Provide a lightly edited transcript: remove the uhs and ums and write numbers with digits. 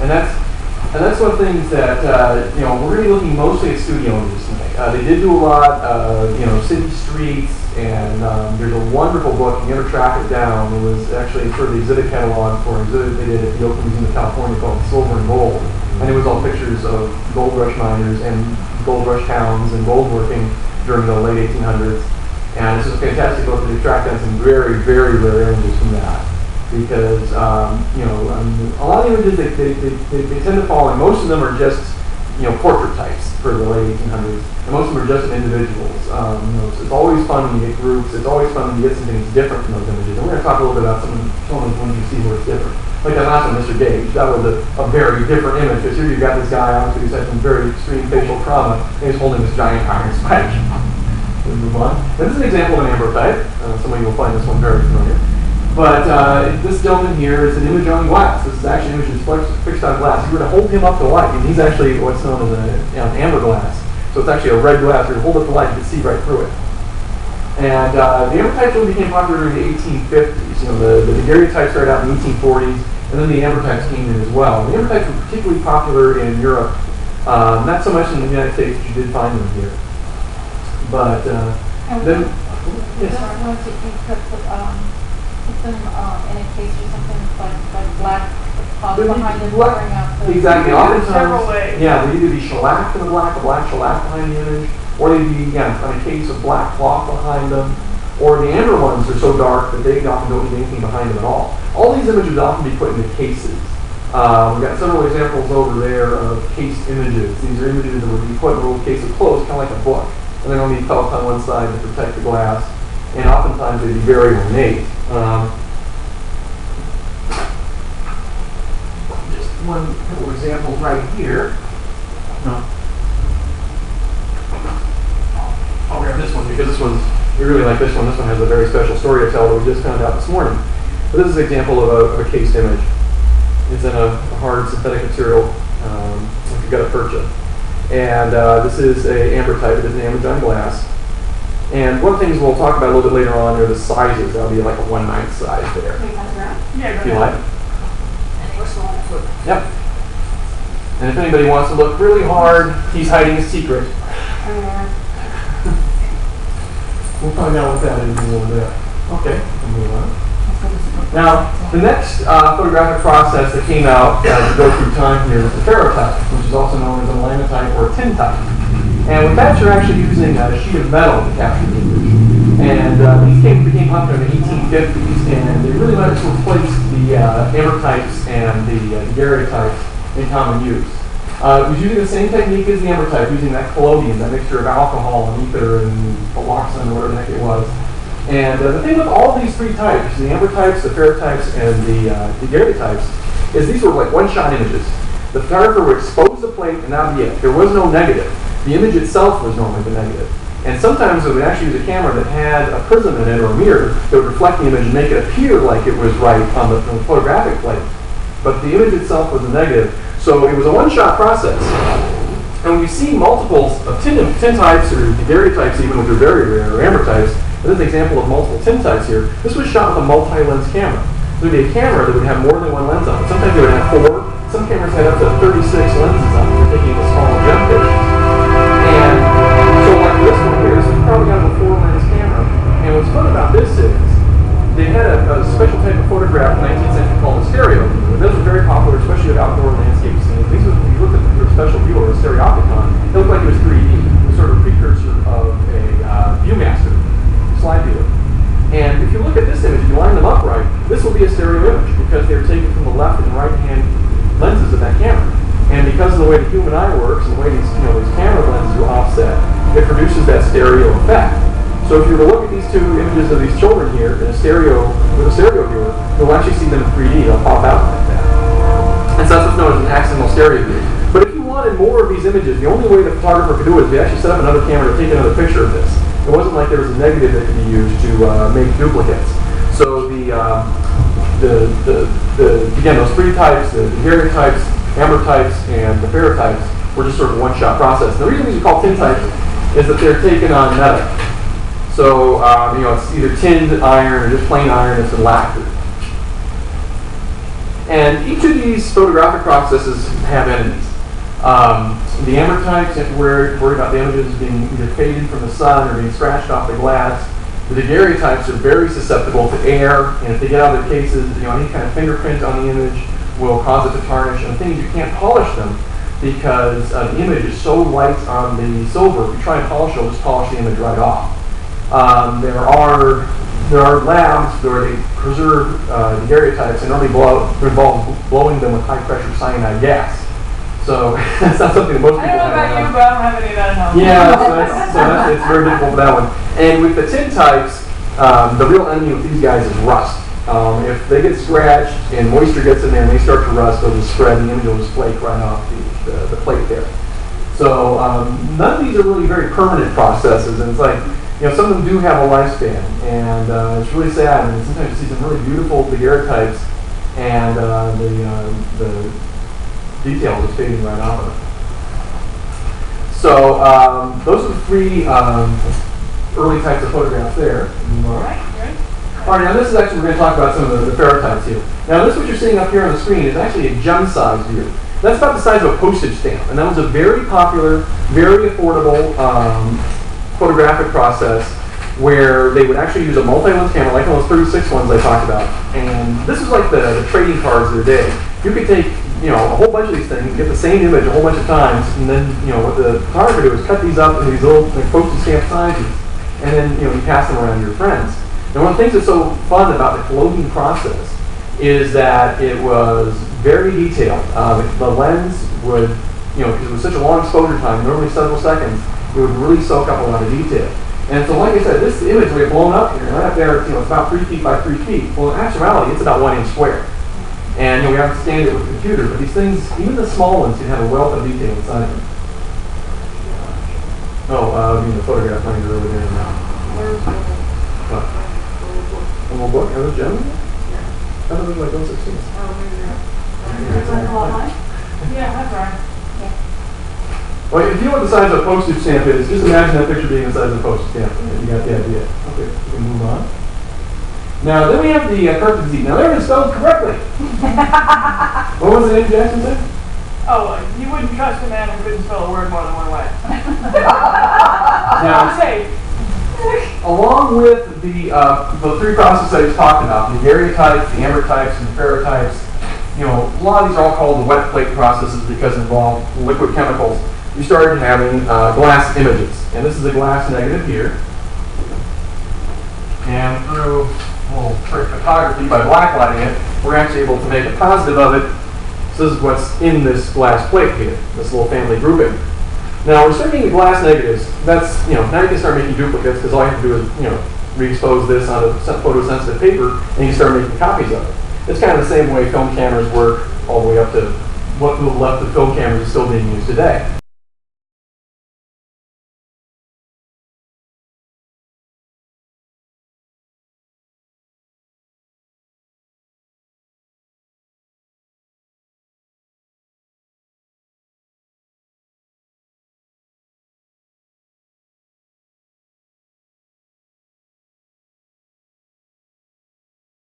And that's one of the things that, you know, we're going to be looking mostly at studio images tonight. They did do a lot of, you know, city streets, and there's a wonderful book, you never track it down. It was actually sort of the exhibit catalog for an exhibit they did at the Oakland Museum of California called Silver and Gold. And it was all pictures of gold rush miners and gold rush towns and gold working during the late 1800s. And it's just a fantastic book that they tracked down some very, very rare images from that. Because, you know, a lot of the images, they tend to fall, and most of them are just, you know, portrait types for the late 1800s. And most of them are just of individuals. You know, so it's always fun when you get groups. It's always fun when you get something that's different from those images. And we're going to talk a little bit about some of those ones you see where it's different. Like that last one, Mr. Gage. That was a very different image. Because here you've got this guy, obviously, who's had some very extreme facial trauma, and he's holding this giant iron spike. We move on. This is an example of an ambrotype. Some of you will find this one very familiar. But this gentleman here is an image on glass. This is actually an image that's fixed on glass. You were to hold him up to light, and he's actually what's known as an amber glass. So it's actually a red glass. You're to hold up the light, you can see right through it. And the ambrotypes really became popular in the 1850s. You know, the daguerreotypes started out in the 1840s, and then the ambrotypes came in as well. The ambrotypes were particularly popular in Europe, not so much in the United States, but you did find them here. But then, yes. Put them in a case or something like black cloth behind them, covering up the... Exactly. Oftentimes, several ways. Yeah, they'd either be shellacked in the black, a black shellac behind the image, or they'd be, yeah, on a case of black cloth behind them, or the amber ones are so dark that they often don't need anything behind them at all. All these images often be put into cases. We've got several examples over there of cased images. These are images that would be put in a little case of clothes, kind of like a book. And they're going to be felt on one side to protect the glass. And oftentimes they'd be very ornate. Just one couple examples right here. I'll grab this one because this one's, we really like this one. This one has a very special story to tell that we just found out this morning. But this is an example of a cased image. It's in a hard synthetic material, like a gutta percha. And this is an ambrotype. It is an amber glass. And one of the things we'll talk about a little bit later on are the sizes. That'll be like a 1/9 size there. Yeah, if you like. Yep. And if anybody wants to look really hard, he's hiding a secret. We'll find out what that is in a little bit. Okay, we'll move on. Now, the next photographic process that came out to go through time here was the ferrotype, which is also known as a linotype or a tintype. And with that, you're actually using a sheet of metal to capture the image. And these became popular in the 1850s, and they really wanted to replace the ambrotypes and the daguerreotypes in common use. It was using the same technique as the ambrotype, using that collodion, that mixture of alcohol and ether and phloxin, or whatever the heck it was. And the thing with all these three types, the ambrotypes, the ferrotypes, and the daguerreotypes, is these were like one-shot images. The photographer would expose the plate, and that would be it. There was no negative. The image itself was normally the negative. And sometimes they would actually use a camera that had a prism in it or a mirror that would reflect the image and make it appear like it was right on the photographic plate. But the image itself was the negative. So it was a one-shot process. And when you see multiples of tintypes or daguerreotypes, even with their very rare or ambrotypes, this is an example of multiple tintypes here. This was shot with a multi-lens camera. There would be a camera that would have more than one lens on it. Sometimes they would have 4. Some cameras had up to 36 lenses on it for taking the small gem pictures. And so like this one here, this is probably out of a 4-lens camera. And what's fun about this is they had a special type of photograph in the 19th century called a stereo viewer. Those were very popular, especially with outdoor landscape scenes. These were, if you looked at your special viewer, a stereopticon, it looked like it was 3D. It was sort of a precursor of a Viewmaster slide viewer. And if you look at this image, if you line them up right, this will be a stereo image because they're taken from the left and right hand lenses of that camera. And because of the way the human eye works and the way these camera lenses are offset, it produces that stereo effect. So if you were to look at these two images of these children here in a stereo with a stereo viewer, you'll actually see them in 3D. They'll pop out like that. And so that's what's known as an accidental stereo view. But if you wanted more of these images, the only way the photographer could do it is they actually set up another camera to take another picture of this. It wasn't like there was a negative that could be used to make duplicates. So again, those three types, the daguerreotypes, ambrotypes, and the ferrotypes, were just sort of a one-shot process. And the reason these are called tintypes is that they're taken on metal. So it's either tinned iron or just plain iron that's been lacquered. And each of these photographic processes have enemies. The ambertypes, you have to worry about the images being either faded from the sun or being scratched off the glass. The daguerreotypes are very susceptible to air, and if they get out of their cases, any kind of fingerprint on the image will cause it to tarnish. And the thing is, you can't polish them because the image is so light on the silver. If you try and polish it, it'll just polish the image right off. There are labs where they preserve daguerreotypes and only involve blowing them with high pressure cyanide gas. So that's not something that most people I don't know about you, but I don't have any of that at home. Yeah, it's very difficult for that one. And with the tin types, the real enemy with these guys is rust. If they get scratched and moisture gets in there and they start to rust, they'll just spread and the image will just flake right off the plate there. So none of these are really very permanent processes, and it's like, some of them do have a lifespan, and it's really sad. And sometimes you see some really beautiful daguerreotypes, and the details are fading right off of it. So those are the three early types of photographs there. All right, now this is actually, we're going to talk about some of the ferrotypes here. Now this, what you're seeing up here on the screen, is actually a gem-sized view. That's about the size of a postage stamp, and that was a very popular, very affordable photographic process where they would actually use a multi-lens camera, like those 36 ones I talked about. And this is like the trading cards of the day. You could take a whole bunch of these things, get the same image a whole bunch of times, and then what the photographer do is cut these up into these little postage stamp sizes, and then you pass them around to your friends. And one of the things that's so fun about the collodion process is that it was very detailed. The lens would, because it was such a long exposure time, normally several seconds, it would really soak up a lot of detail. And so, like I said, this image we have blown up here, right up there, it's about 3 feet by 3 feet. Well, in actuality, it's about 1 inch square. And we have to scan it with a computer, but these things, even the small ones, can have a wealth of detail inside them. The photograph line is over there now. A little book? Are those gems? I don't look like those 16s. Yeah, that's right. Well, if you know what the size of a postage stamp is, just imagine that picture being the size of a postage stamp. You got the idea. Okay, we can move on. Now, then we have the carpet disease. Now, they're spelled correctly. What was it, Andy Jackson said? Oh, you wouldn't trust a man who couldn't spell a word more than one way. Now, along with the three processes I just talked about, the daguerreotypes, the ambertypes, and the ferrotypes, a lot of these are all called the wet plate processes because they involve liquid chemicals. We started having glass images, and this is a glass negative here. And through photography, by blacklighting it, we're actually able to make a positive of it. So this is what's in this glass plate here, this little family grouping. Now we're starting to glass negatives. That's, now you can start making duplicates because all you have to do is, re-expose this onto photosensitive paper, and you can start making copies of it. It's kind of the same way film cameras work all the way up to what little left of film cameras is still being used today.